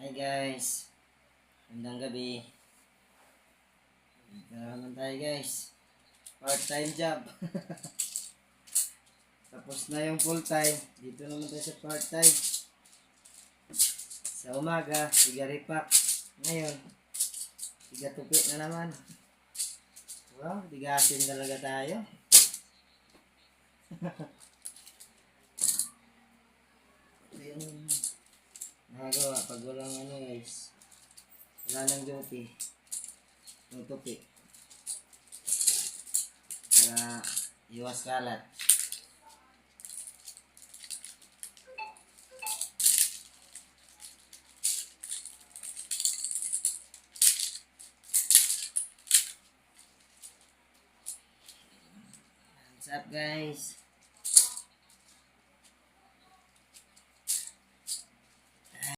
Hi guys, magandang gabi. Dito na naman tayo guys. Part-time job. Tapos na yung full-time. Dito naman tayo sa part-time. Sa umaga, tiga-repack. Ngayon, tiga-tupi na naman. Wow, tigasin talaga tayo. Ito yung nagawa pag walang guys. Wala nang duty. Tutupi. Para iwas kalat. What's up guys?